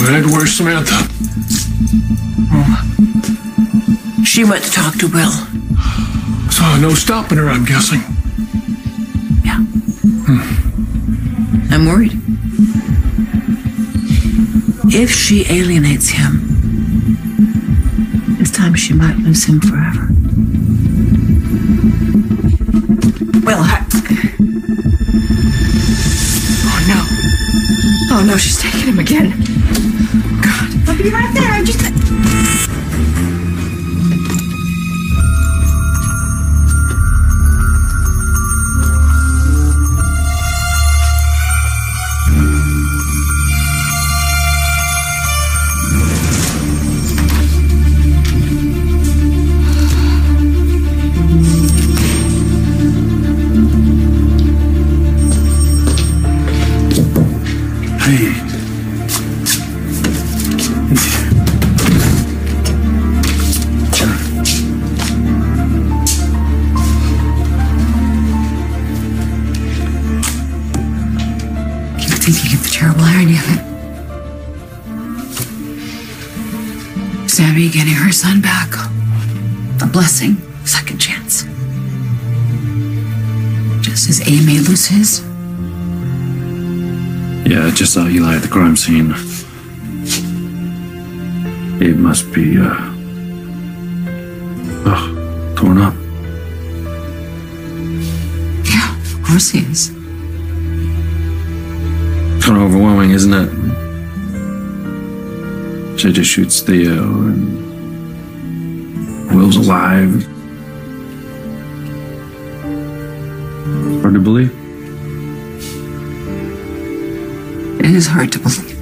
Red, where's Samantha? Oh. She went to talk to Will. So no stopping her, I'm guessing. Yeah. I'm worried. If she alienates him, it's time she might lose him forever. Will, oh no. Oh no, she's taking him again. God. I'll be right there. I'm just... Thinking of the terrible irony of it. Sammy getting her son back. A blessing, second chance. Just as A may lose his. Yeah, I just saw Eli at the crime scene. It must be, torn up. Yeah, of course he is. Kind of overwhelming, isn't it? She just shoots Theo and Will's alive. Hard to believe. It is hard to believe.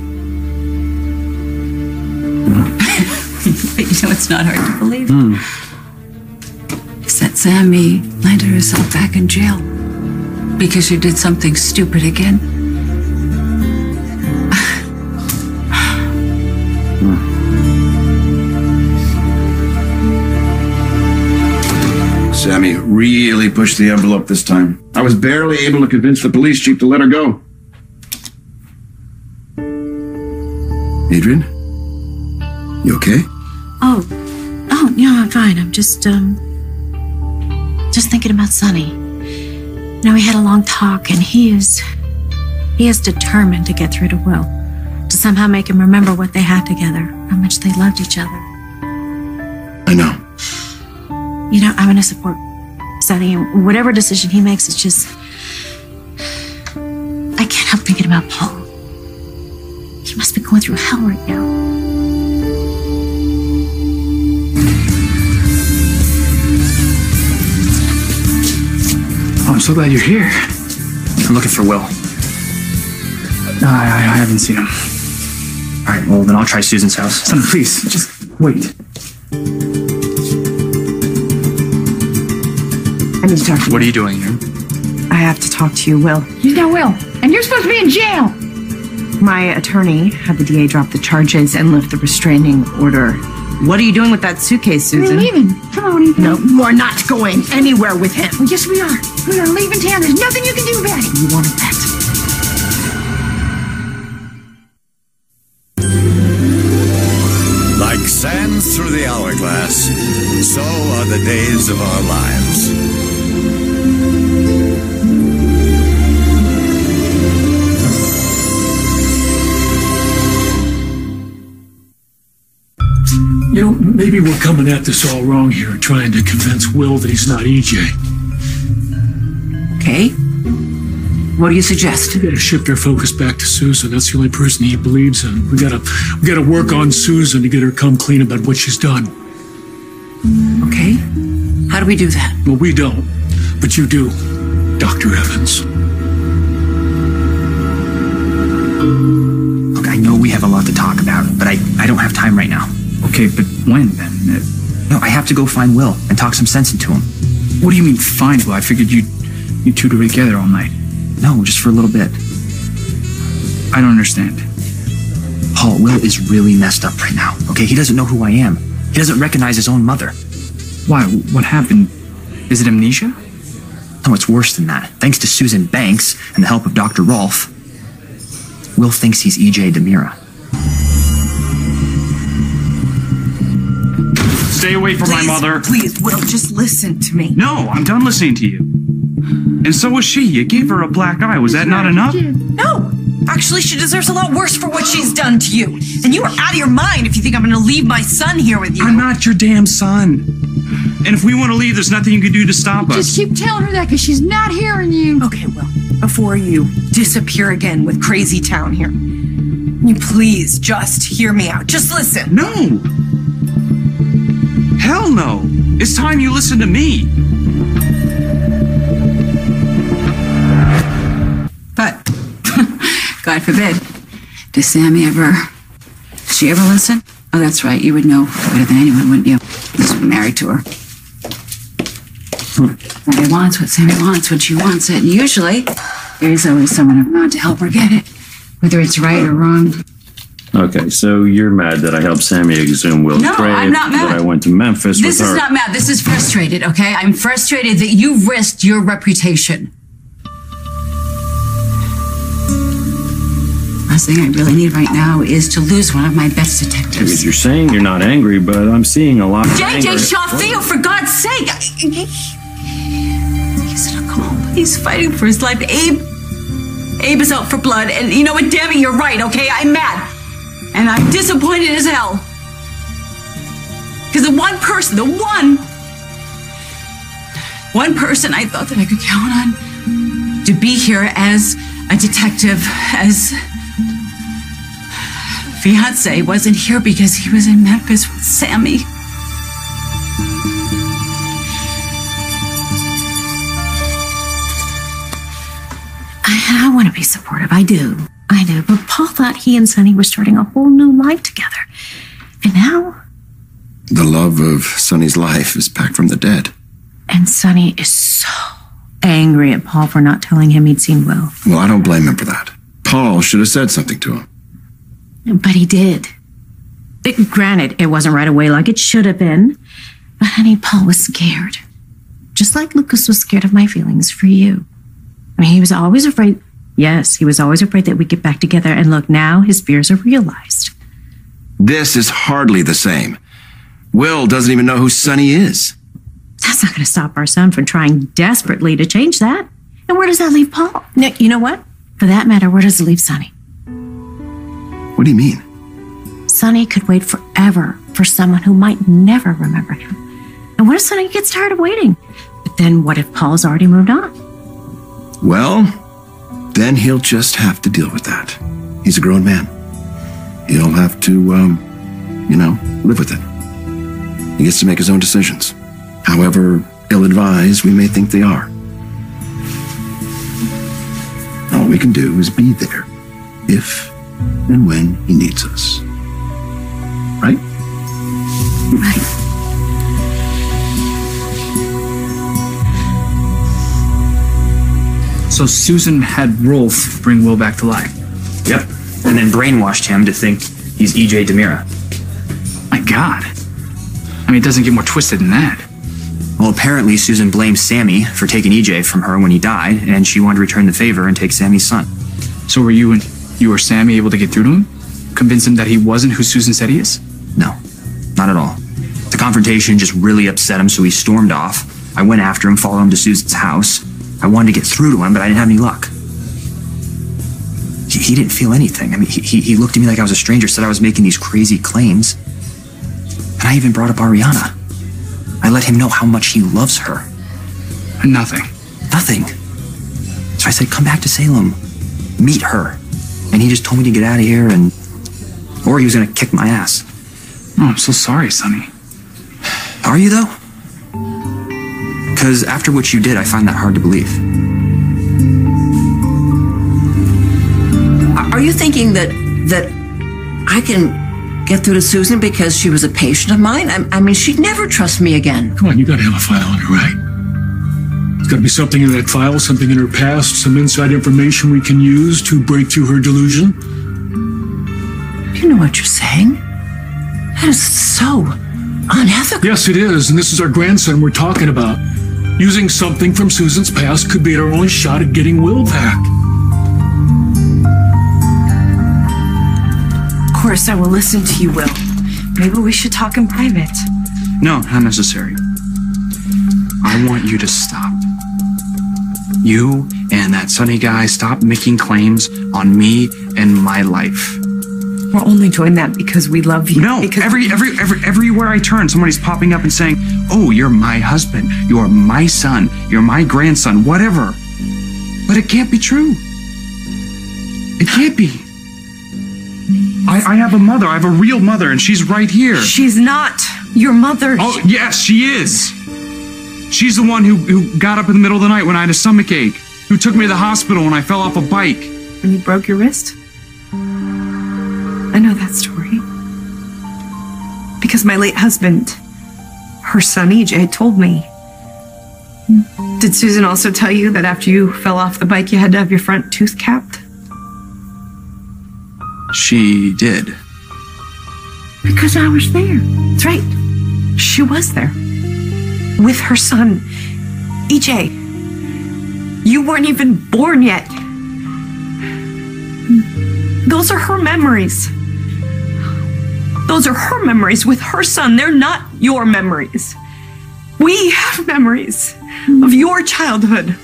But you know it's not hard to believe. It's that Sammy landed herself back in jail because she did something stupid again. Sammy really pushed the envelope this time. I was barely able to convince the police chief to let her go. Adrian? You okay? Oh, yeah, I'm fine. I'm just thinking about Sonny. You know, we had a long talk, and he is determined to get through to Will, to somehow make him remember what they had together, how much they loved each other. I know. You know, I'm going to support Sonny, and whatever decision he makes, it's just... I can't help thinking about Paul. He must be going through hell right now. Oh, I'm so glad you're here. I'm looking for Will. No, I haven't seen him. All right, well, then I'll try Susan's house. Son, please, just wait. I need to talk to you. What are you doing here? I have to talk to you, Will. He's not Will, and you're supposed to be in jail. My attorney had the DA drop the charges and lift the restraining order. What are you doing with that suitcase, Susan? We're leaving. Come on, Ethan. No, we're not going anywhere with him. Well, yes, we are. We are leaving town. There's nothing you can do about it. You want to bet? Like sands through the hourglass, so are the days of our lives. You know, maybe we're coming at this all wrong here, trying to convince Will that he's not EJ. Okay. What do you suggest? We gotta shift our focus back to Susan. That's the only person he believes in. We gotta work on Susan to get her come clean about what she's done. Okay. How do we do that? Well, we don't. But you do, Dr. Evans. Look, I know we have a lot to talk about, but I don't have time right now. Okay, but when then? No, I have to go find Will and talk some sense into him. What do you mean find Will? I figured you two were together all night. No, just for a little bit. I don't understand. Paul, Will is really messed up right now, okay? He doesn't know who I am. He doesn't recognize his own mother. Why? What happened? Is it amnesia? No, it's worse than that. Thanks to Susan Banks and the help of Dr. Rolfe, Will thinks he's E.J. DiMera. Stay away from my mother. Please, Will, just listen to me. No, I'm done listening to you. And so was she. You gave her a black eye. Was that not enough? No! Actually, she deserves a lot worse for what she's done to you. And you are out of your mind if you think I'm going to leave my son here with you. I'm not your damn son. And if we want to leave, there's nothing you can do to stop us. Just keep telling her that because she's not hearing you. Okay, Will, before you disappear again with Crazy Town here, you please just hear me out. Just listen. No. Hell no. It's time you listen to me. But, God forbid, does Sammy ever... Does she ever listen? Oh, that's right. You would know better than anyone, wouldn't you? He's married to her. Sammy wants what Sammy wants when she wants it. And usually, there's always someone around to help her get it, whether it's right or wrong. Okay, so you're mad that I helped Sammy exhume Will's No, grave, I'm not mad. that I went to Memphis This with her. is not mad. This is frustrated, okay? I'm frustrated that you risked your reputation. Last thing I really need right now is to lose one of my best Because detectives. you're saying you're not angry, but I'm seeing a lot of anger. JJ Shaw, Theo, for God's sake! He's in a coma. He's fighting for his life. Abe is out for blood, and you know what, damn it, you're right, okay? I'm mad. And I'm disappointed as hell. Because the one person I thought that I could count on to be here as a detective, as fiance, wasn't here because he was in Memphis with Sammy. I want to be supportive. I do. But Paul thought he and Sonny were starting a whole new life together. And now? The love of Sonny's life is back from the dead. And Sonny is so angry at Paul for not telling him he'd seen Will. Well, I don't blame him for that. Paul should have said something to him. But he did. Granted, it wasn't right away like it should have been. But honey, Paul was scared. Just like Lucas was scared of my feelings for you. I mean, he was always afraid. Yes, he was always afraid that we'd get back together. And look, now his fears are realized. This is hardly the same. Will doesn't even know who Sonny is. That's not going to stop our son from trying desperately to change that. And where does that leave Paul? No, you know what? For that matter, where does it leave Sonny? What do you mean? Sonny could wait forever for someone who might never remember him. And what if Sonny gets tired of waiting? But then what if Paul's already moved on? Well, then he'll just have to deal with that. He's a grown man. He'll have to, live with it. He gets to make his own decisions. However ill-advised we may think they are. All we can do is be there if and when he needs us. Right? Right. So Susan had Rolfe bring Will back to life. Yep. And then brainwashed him to think he's E.J. DiMera. My God. I mean, it doesn't get more twisted than that. Well, apparently Susan blamed Sammy for taking E.J. from her when he died, and she wanted to return the favor and take Sammy's son. So were you or Sammy able to get through to him? Convince him that he wasn't who Susan said he is? No, not at all. The confrontation just really upset him, so he stormed off. I went after him, followed him to Susan's house. I wanted to get through to him, but I didn't have any luck. He didn't feel anything. I mean, he looked at me like I was a stranger, said I was making these crazy claims. And I even brought up Ariana. I let him know how much he loves her. And nothing. Nothing. So I said, come back to Salem. Meet her. And he just told me to get out of here or he was going to kick my ass. Oh, I'm so sorry, Sonny. Are you, though? Because after what you did, I find that hard to believe. Are you thinking that I can get through to Susan because she was a patient of mine? I mean, she'd never trust me again. Come on, you gotta have a file on her, right? There's gotta be something in that file, something in her past, some inside information we can use to break through her delusion. You know what you're saying? That is so unethical. Yes, it is, and this is our grandson we're talking about. Using something from Susan's past could be our only shot at getting Will back. Of course, I will listen to you, Will. Maybe we should talk in private. No, not necessary. I want you to stop. You and that Sonny guy stop making claims on me and my life. We're only doing that because we love you. No, because everywhere I turn, somebody's popping up and saying, "Oh, you're my husband. You're my son. You're my grandson. Whatever." But it can't be true. It can't be. I have a mother. I have a real mother, and she's right here. She's not your mother. Oh, yes, she is. She's the one who got up in the middle of the night when I had a stomachache, who took me to the hospital when I fell off a bike. And you broke your wrist? I know that story. Because my late husband, her son EJ, told me. Did Susan also tell you that after you fell off the bike, you had to have your front tooth capped? She did. Because I was there. That's right. She was there. With her son, EJ. You weren't even born yet. Those are her memories. Those are her memories with her son. They're not your memories. We have memories of your childhood.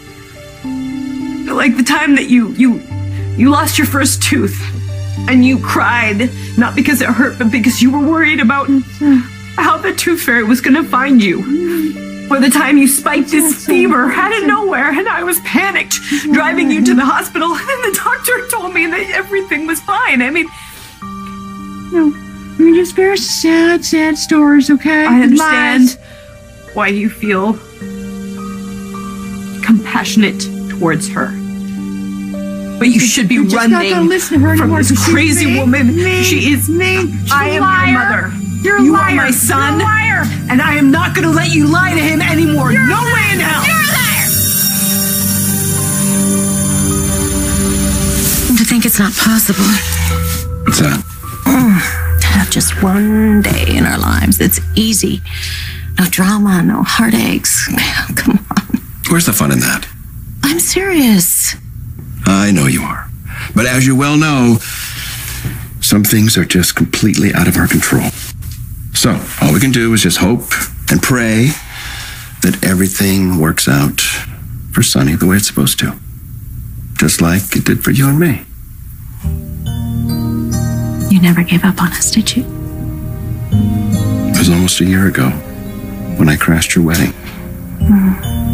Like the time that you lost your first tooth and you cried, not because it hurt, but because you were worried about how the tooth fairy was going to find you. Or the time you spiked this fever out of nowhere and I was panicked driving you to the hospital and the doctor told me that everything was fine. I mean, They're just very sad, sad stories, okay? I understand why you feel compassionate towards her. But you should be running from this crazy woman. She is me. I am your mother. You're a you liar. are my son. You're a liar. And I am not going to let you lie to him anymore. You're no way in hell. You're a liar. To think it's not possible. What's that? To have just one day in our lives that's easy. No drama, no heartaches. Come on. Where's the fun in that? I'm serious. I know you are. But as you well know, some things are just completely out of our control. So, all we can do is just hope and pray that everything works out for Sonny the way it's supposed to. Just like it did for you and me. You never gave up on us, did you? It was almost a year ago when I crashed your wedding.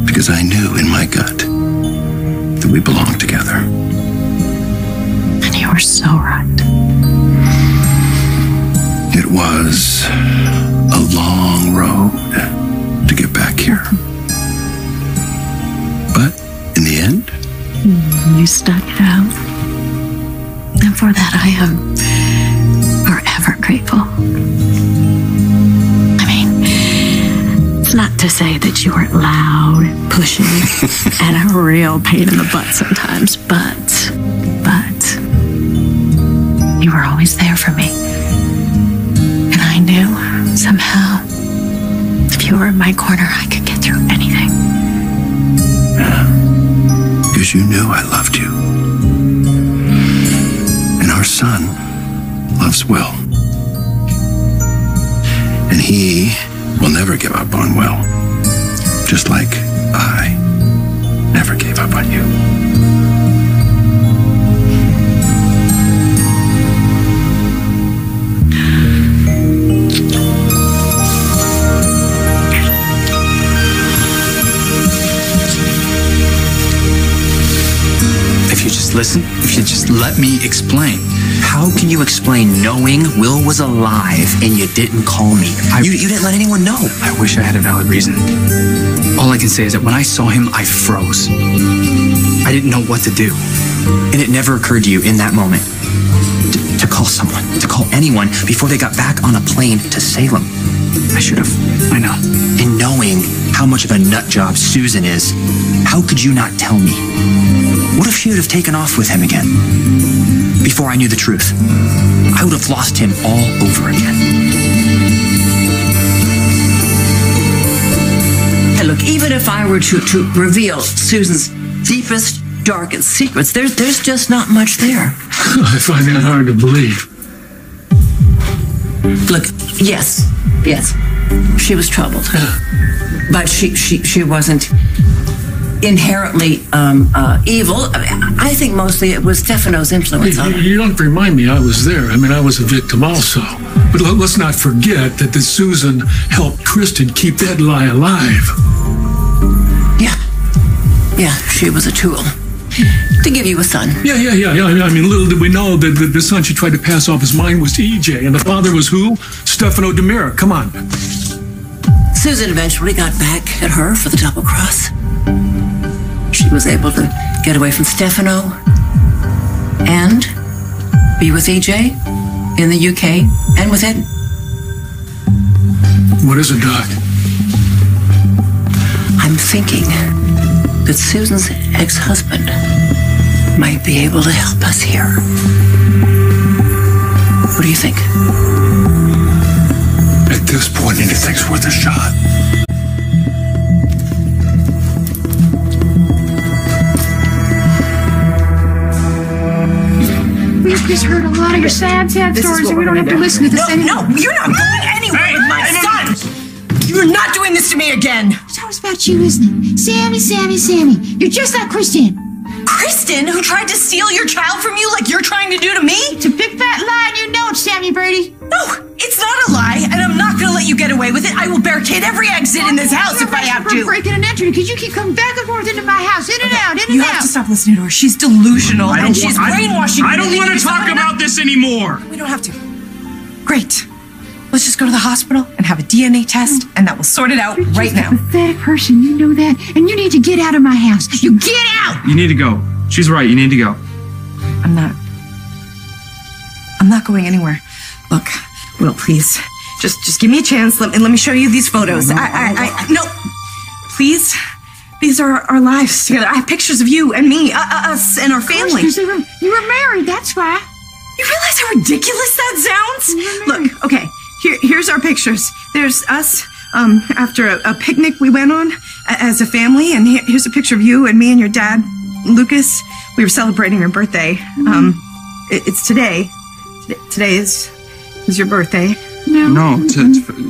Because I knew in my gut that we belonged together. And you were so right. It was a long road to get back here. But in the end, you stuck it out. And for that, I am forever grateful. I mean, it's not to say that you weren't loud, pushy, and a real pain in the butt sometimes, but you were always there for me. And I knew somehow if you were in my corner, I could get through anything. Yeah. Because you knew I loved you. And our son loves Will. And he will never give up on Will. Just like I never gave up on you. If you just listen, if you just let me explain. How can you explain knowing Will was alive and you didn't call me? You didn't let anyone know. I wish I had a valid reason. All I can say is that when I saw him, I froze. I didn't know what to do. And it never occurred to you in that moment to call someone, to call anyone before they got back on a plane to Salem. I should have. I know. And knowing how much of a nut job Susan is, how could you not tell me? What if she would have taken off with him again? Before I knew the truth, I would have lost him all over again. Okay, look, even if I were to reveal Susan's deepest, darkest secrets, there's just not much there. I find that hard to believe. Look, yes, she was troubled, but she wasn't inherently evil. I think mostly it was Stefano's influence on her. You don't remind me I was there. I mean, I was a victim also. But let's not forget that the Susan helped Kristen keep that lie alive. Yeah, she was a tool to give you a son. Yeah. I mean, little did we know that the son she tried to pass off his mind was EJ, and the father was who? Stefano DiMera. Come on. Susan eventually got back at her for the double cross. She was able to get away from Stefano and be with EJ in the UK and with Ed. What is it, Doc? I'm thinking that Susan's ex-husband might be able to help us here. What do you think? At this point, anything's worth a shot. We've just heard a lot of your sad stories, and we don't have to listen to this anymore. No, you're not going anywhere with my son! You're not doing this to me again! It's always about you, isn't it? Sammy. You're just like Kristen. Kristen, who tried to steal your child from you like you're trying to do to me? It's a big fat lie, and you know it, Sammy Brady. No, it's not a lie, and I'm not gonna let you get away with it. I will barricade every exit in this house if I have to. Breaking and entering, because you keep coming back and forth into my house, in and out. You have to stop listening to her. She's delusional, and she's brainwashing you. I don't want to talk about this anymore. We don't have to. Great. Let's just go to the hospital and have a DNA test, and that will sort it out right now. You're just a pathetic person, you know that, and you need to get out of my house. You get out! You need to go. She's right. You need to go. I'm not going anywhere. Look, Will, please, just give me a chance. Let me show you these photos. No, please. These are our lives together. I have pictures of you and me, us and our family. You were married, that's why. You realize how ridiculous that sounds? Look, okay, here's our pictures. There's us after a picnic we went on as a family, and here's a picture of you and me and your dad, Lucas. We were celebrating your birthday. It's today. Today is your birthday. No,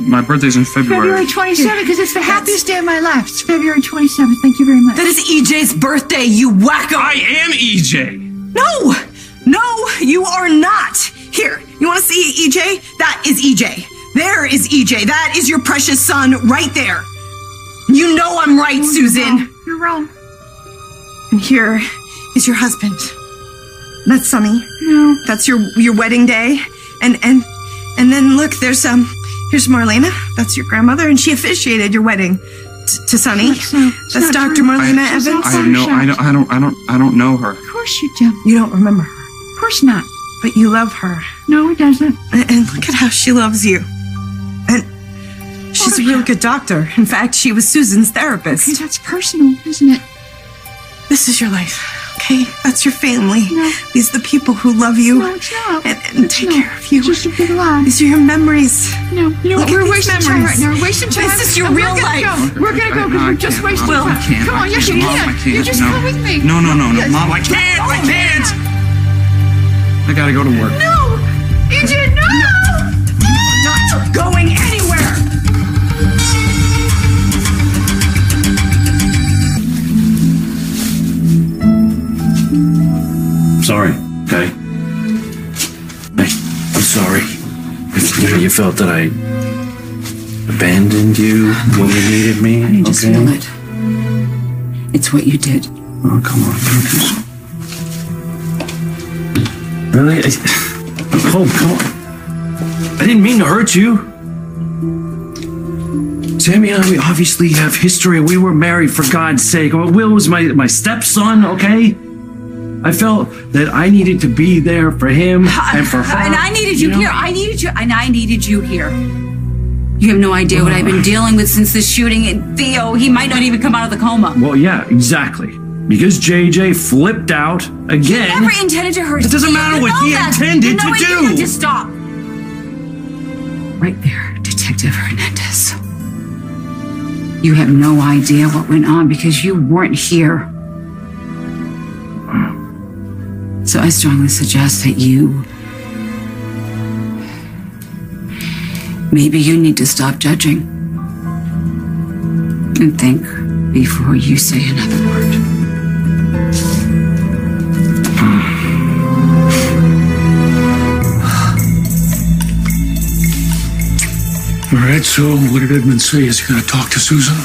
my birthday's in February. February 27th, because it's the happiest day of my life. It's February 27th. Thank you very much. That is EJ's birthday, you wacko! I am EJ! No, you are not. Here, you want to see EJ? That is EJ. There is EJ. That is your precious son right there. You know I'm right, Susan. You're wrong. And here is your husband. That's Sonny. No. That's your wedding day. And then look, here's Marlena. That's your grandmother, and she officiated your wedding to Sonny. That's Dr. Marlena Evans. I don't know her. Of course you don't. You don't remember her. Of course not. But you love her. No, he doesn't. And look at how she loves you. And she's a real good doctor. In fact, she was Susan's therapist. Okay, that's personal, isn't it? This is your life, okay? That's your family. No. These are the people who love you. No, it's not. And take care of you. It's just a big lie. These are your memories. No, you know what? We're wasting time right now. We're wasting time. This is your real life. We're gonna go because we're just wasting time. Come on, yes you can. You just come with me. No, Mom, I can't. I gotta go to work. No, EJ, no. Not going anywhere. Sorry, okay? I'm sorry. If you felt that I abandoned you when you needed me, I just feel it. It's what you did. Oh, come on, focus. Really? Oh, come on. I didn't mean to hurt you. Sammy and I, we obviously have history. We were married, for God's sake. Will was my stepson, okay? I felt that I needed to be there for him and for her. And I needed you here. I needed you here. You have no idea what I've been dealing with since the shooting. And Theo, he might not even come out of the coma. Well, yeah, exactly. Because JJ flipped out again. He never intended to hurt you. It doesn't matter what he intended to do. You just stop. Right there, Detective Hernandez. You have no idea what went on because you weren't here. So I strongly suggest that maybe you need to stop judging and think before you say another word. All right, so what did Edmund say? Is he going to talk to Susan?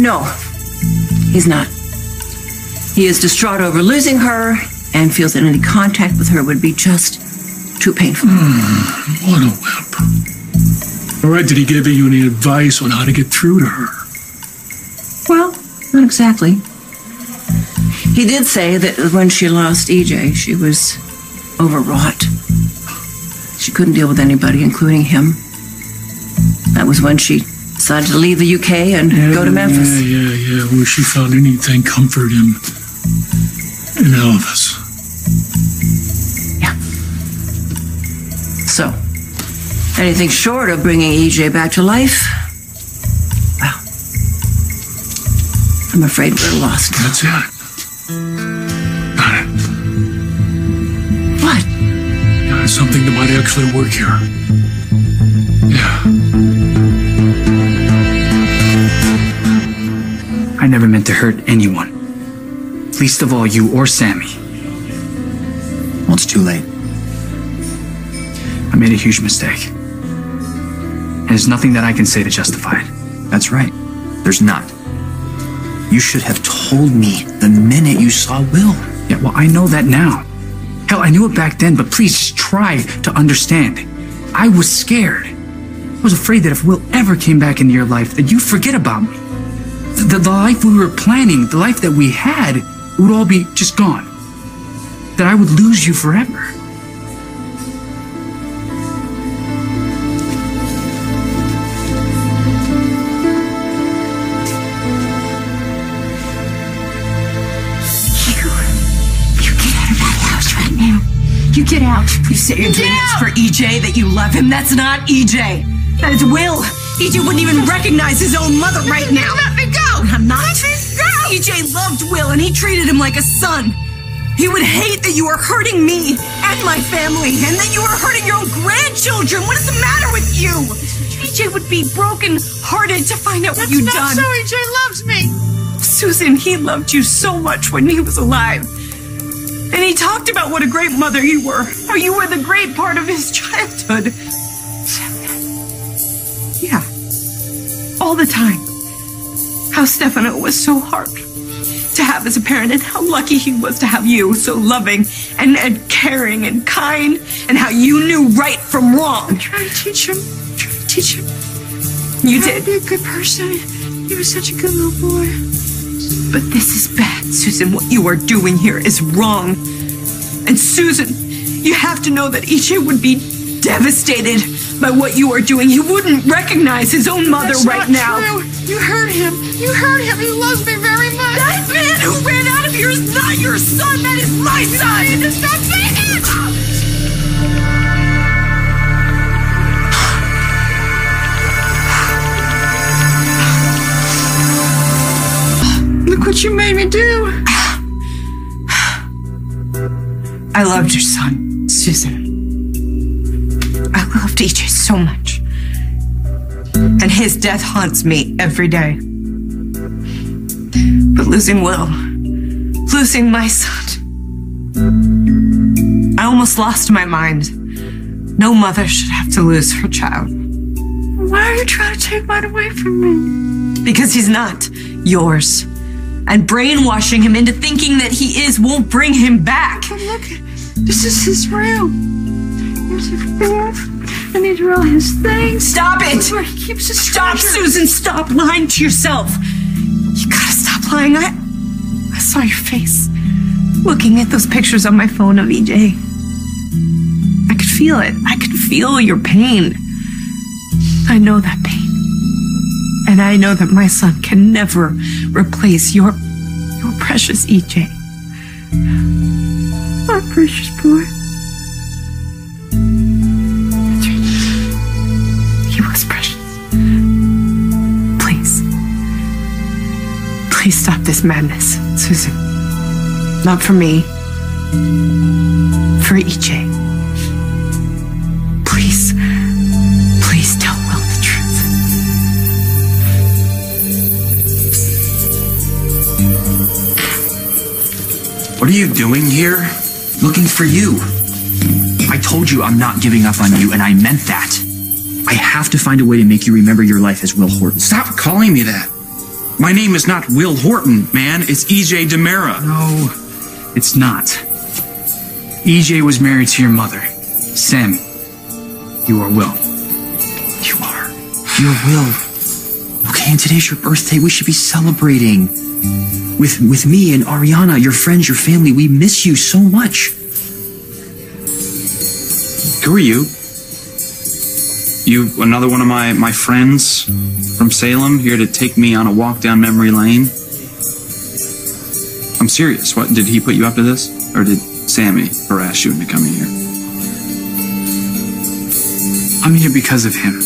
No, he's not. He is distraught over losing her and feels that any contact with her would be just too painful. What a wimp. All right, did he give you any advice on how to get through to her? Well, not exactly. He did say that when she lost EJ, she was overwrought. She couldn't deal with anybody, including him. That was when she decided to leave the UK and go to Memphis. Yeah. Where she found anything comfort in Elvis. Yeah. So, anything short of bringing EJ back to life, well, I'm afraid we're lost. That's it. Got it. What? Got something that might actually work here. Yeah. I never meant to hurt anyone. Least of all you or Sammy. Well, it's too late. I made a huge mistake. And there's nothing that I can say to justify it. That's right. There's not. You should have told me the minute you saw Will. Yeah, well, I know that now. Hell, I knew it back then, but please just try to understand. I was scared. I was afraid that if Will ever came back into your life, that you'd forget about me. The life we were planning, the life that we had, it would all be just gone. That I would lose you forever. You get out of that house right now. You get out. You say you're doing this for EJ, that you love him. That's not EJ. That is Will. EJ wouldn't even recognize his own mother right now. Let me go. I'm not. Let me go. EJ loved Will and he treated him like a son. He would hate that you are hurting me and my family and that you are hurting your own grandchildren. What is the matter with you? EJ would be broken-hearted to find out what you've done. That's not so. EJ loves me. Susan, he loved you so much when he was alive. And he talked about what a great mother you were. How you were the great part of his childhood. Yeah. All the time. How Stefano was so hard to have as a parent, and how lucky he was to have you, so loving and caring and kind, and how you knew right from wrong. I'm trying to teach him. You did. Be a good person. He was such a good little boy. But this is bad, Susan. What you are doing here is wrong. And Susan, you have to know that EJ would be devastated by what you are doing. He wouldn't recognize his own mother right now. True. You hurt him. You hurt him. He loves me very much. That man who ran out of here is not your son. That is my son. Stop saying it. Look what you made me do. I loved your son, Susan. I loved EJ so much. And his death haunts me every day. But losing Will, losing my son, I almost lost my mind. No mother should have to lose her child. Why are you trying to take mine away from me? Because he's not yours. And brainwashing him into thinking that he is won't bring him back. But look, this is his room. Here's his bed, and these are all his things. Stop it! This is where he keeps his Stop, treasure. Susan! Stop lying to yourself! You gotta stop lying. I saw your face looking at those pictures on my phone of EJ. I could feel it. I could feel your pain. I know that pain. And I know that my son can never replace your precious EJ. My precious boy. He was precious. Please. It's madness, Susan. Not for me. For EJ. Please, please tell Will the truth. What are you doing here? Looking for you. I told you I'm not giving up on you, and I meant that. I have to find a way to make you remember your life as Will Horton. Stop calling me that. My name is not Will Horton, man. It's EJ DiMera. No, it's not. EJ was married to your mother, Sammy. You are Will. You are. You're Will. Okay, and today's your birthday. We should be celebrating. With me and Ariana, your friends, your family. We miss you so much. Who are you? You another one of my friends from Salem here to take me on a walk down memory lane? I'm serious. What, did he put you up to this? Or did Sammy harass you into coming here? I'm here because of him.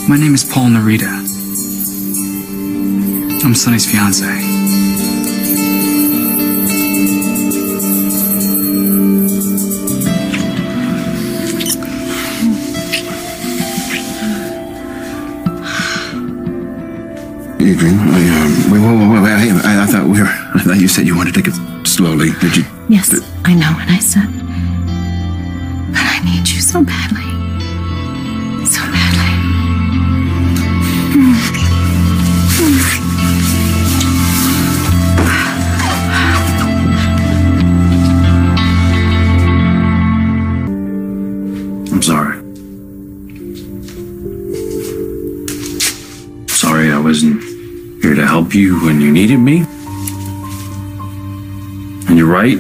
My name is Paul Narita. I'm Sonny's fiance. Adrian, I thought you said you wanted to take it slowly. Did you? Yes, I know what I said. But I need you so badly. So badly. I'm sorry. Sorry I wasn't here to help you when you needed me. And you're right,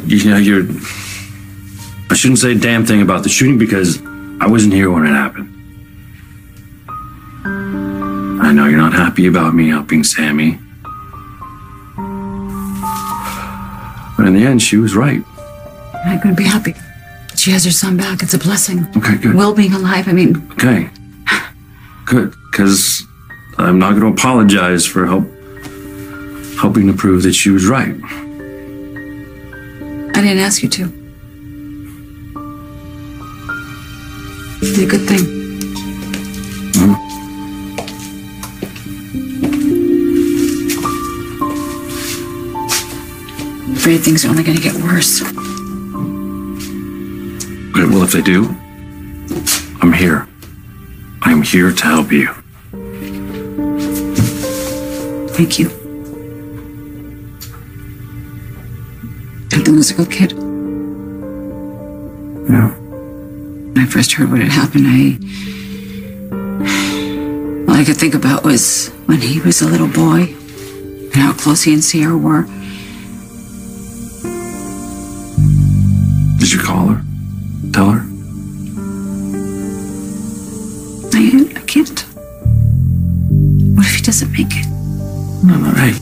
I shouldn't say a damn thing about the shooting because I wasn't here when it happened. I know you're not happy about me helping Sammy. But in the end, she was right. I'm going to be happy. She has her son back. It's a blessing. Okay, good. Will being alive, I mean. Okay. Good, because I'm not going to apologize for helping to prove that she was right. I didn't ask you to. You did a good thing. I'm afraid things are only going to get worse. Well, if they do, I'm here. I'm here to help you. Thank you. Ethan was a good kid. Yeah. When I first heard what had happened, all I could think about was when he was a little boy and how close he and Sierra were. Did you call her? Tell her? I can't. What if he doesn't make it? No, hey,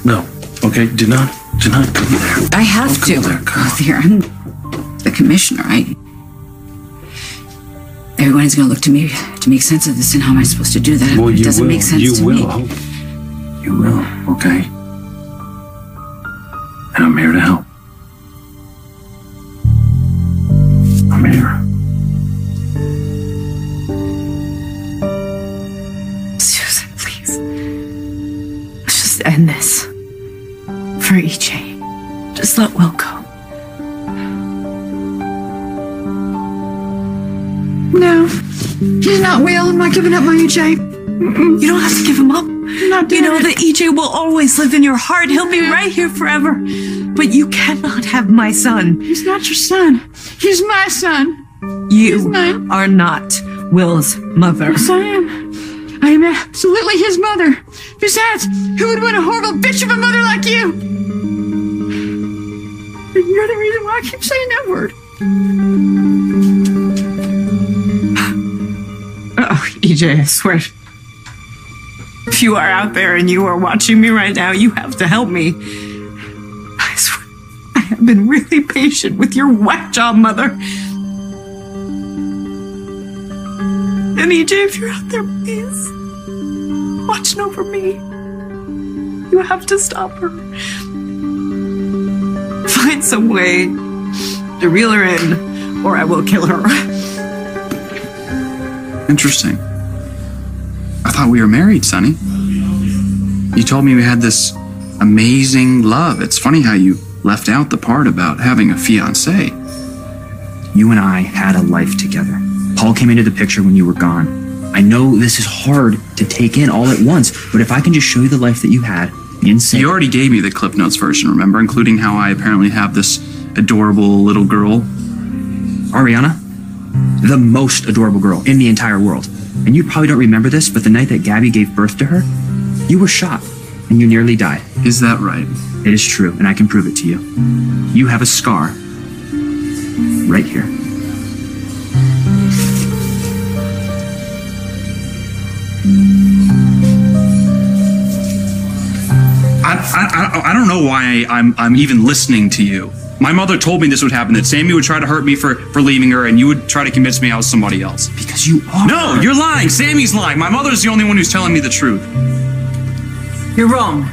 no. Okay, do not go there. I have to go there. I'm the commissioner. Everyone's going to look to me to make sense of this, and how am I supposed to do that? Well, it doesn't make sense to me. You will, okay? And I'm here to help. I'm here. Susan, please. Let's just end this. For EJ. Just let Will go. No. He's not Will. I'm not giving up my EJ. You don't have to give him up. You know that EJ will always live in your heart. He'll be right here forever. But you cannot have my son. He's not your son. He's my son. You are not Will's mother. Yes, I am. I am absolutely his mother. Besides, who would want a horrible bitch of a mother like you? And you're the reason why I keep saying that word. Oh, EJ, I swear. If you are out there and you are watching me right now, you have to help me. I swear, I have been really patient with your whack job mother. And EJ, if you're out there, please, watching over me. You have to stop her. Find some way to reel her in, or I will kill her. Interesting. I thought we were married, Sonny. You told me we had this amazing love. It's funny how you left out the part about having a fiancé. You and I had a life together. Paul came into the picture when you were gone. I know this is hard to take in all at once, but if I can just show you the life that you had, insane. You already gave me the Cliff Notes version, remember? Including how I apparently have this adorable little girl. Ariana, the most adorable girl in the entire world. And you probably don't remember this, but the night that Gabby gave birth to her, you were shot and you nearly died. Is that right? It is true, and I can prove it to you. You have a scar right here. I don't know why I'm even listening to you. My mother told me this would happen, that Sammy would try to hurt me for leaving her, and you would try to convince me I was somebody else. Because you are. No, you're lying. Sammy's lying. My mother's the only one who's telling me the truth. You're wrong.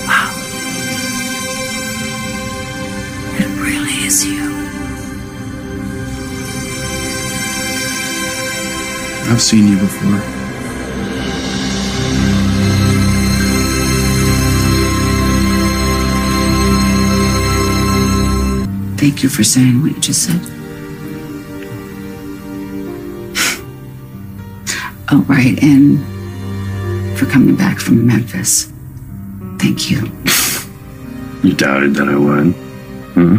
Wow. It really is you. I've seen you before. Thank you for saying what you just said. Oh, right, and for coming back from Memphis. Thank you. You doubted that I would? Hmm?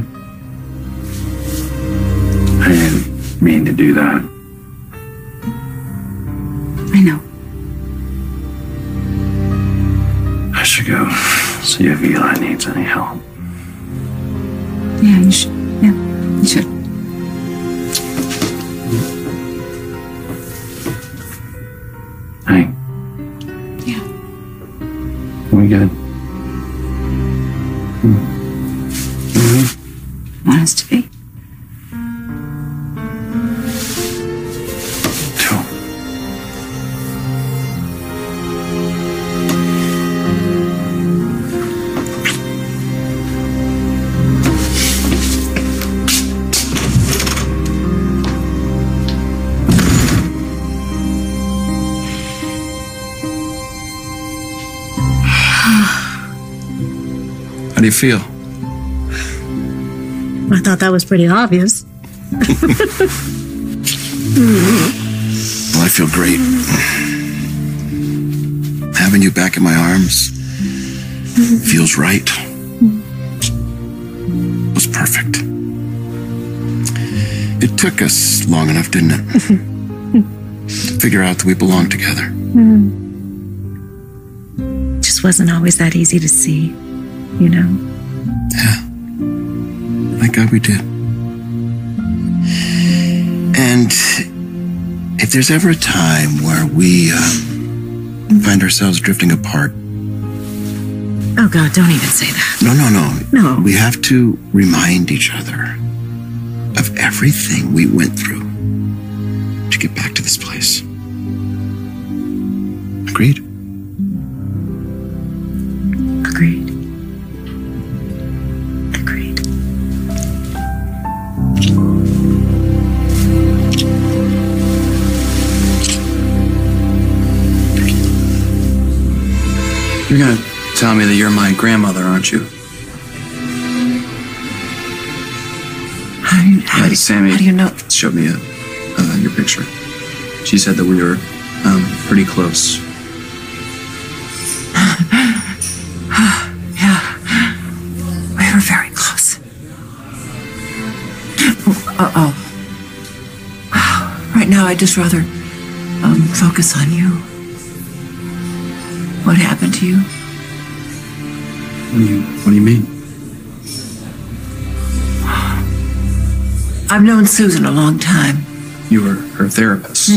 I didn't mean to do that. I know. I should go see if Eli needs any help. Yeah, you should. Yeah, you should. Hey. Yeah. We good? Want us to be? How do you feel? I thought that was pretty obvious. Well, I feel great. Having you back in my arms feels right. It was perfect. It took us long enough, didn't it? To figure out that we belong together. Just wasn't always that easy to see, you know? Yeah. Thank God we did. And if there's ever a time where we find ourselves drifting apart. Oh, God, don't even say that. No. We have to remind each other of everything we went through to get back to this place. Agreed? Agreed. You're gonna tell me that you're my grandmother, aren't you? Sammy how do you know? Showed me your picture. She said that we were pretty close. Yeah. We were very close. Right now, I'd just rather focus on you. What happened to you? What do you mean? I've known Susan a long time. You were her therapist.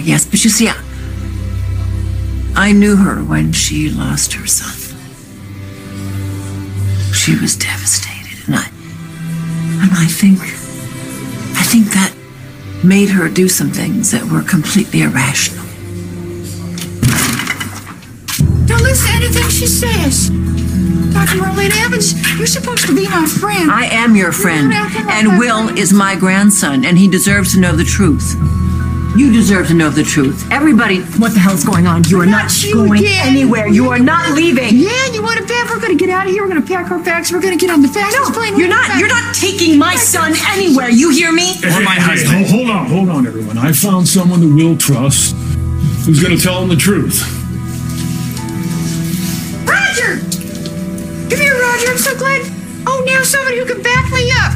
Yes, but you see, I knew her when she lost her son. She was devastated, and And I think that made her do some things that were completely irrational. Don't listen to anything she says. Dr. Marlene Evans, you're supposed to be my friend. I am your friend, and Will is my grandson, and he deserves to know the truth. You deserve to know the truth. Everybody, What the hell's going on? You are not going anywhere. You are not leaving. Yeah, you want to bet? We're going to get out of here. We're going to pack our bags. We're going to get on the fastest plane. You're not taking my son anywhere. You hear me? Or my husband. Hold on, everyone. I found someone that Will trust who's going to tell him the truth. Roger! Come here, Roger. I'm so glad. Oh, now somebody who can back me up.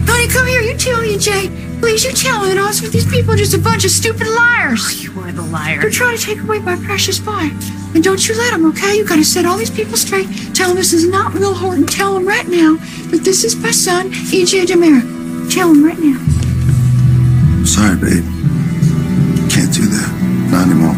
Honey, come here. You tell EJ. Please, you tell him that us with these people are just a bunch of stupid liars. You are the liar. They're trying to take away my precious boy. And don't you let them, okay? You got to set all these people straight. Tell them this is not Will Horton. Tell them right now that this is my son, EJ DiMera. Tell them right now. Sorry, babe. Can't do that. Not anymore.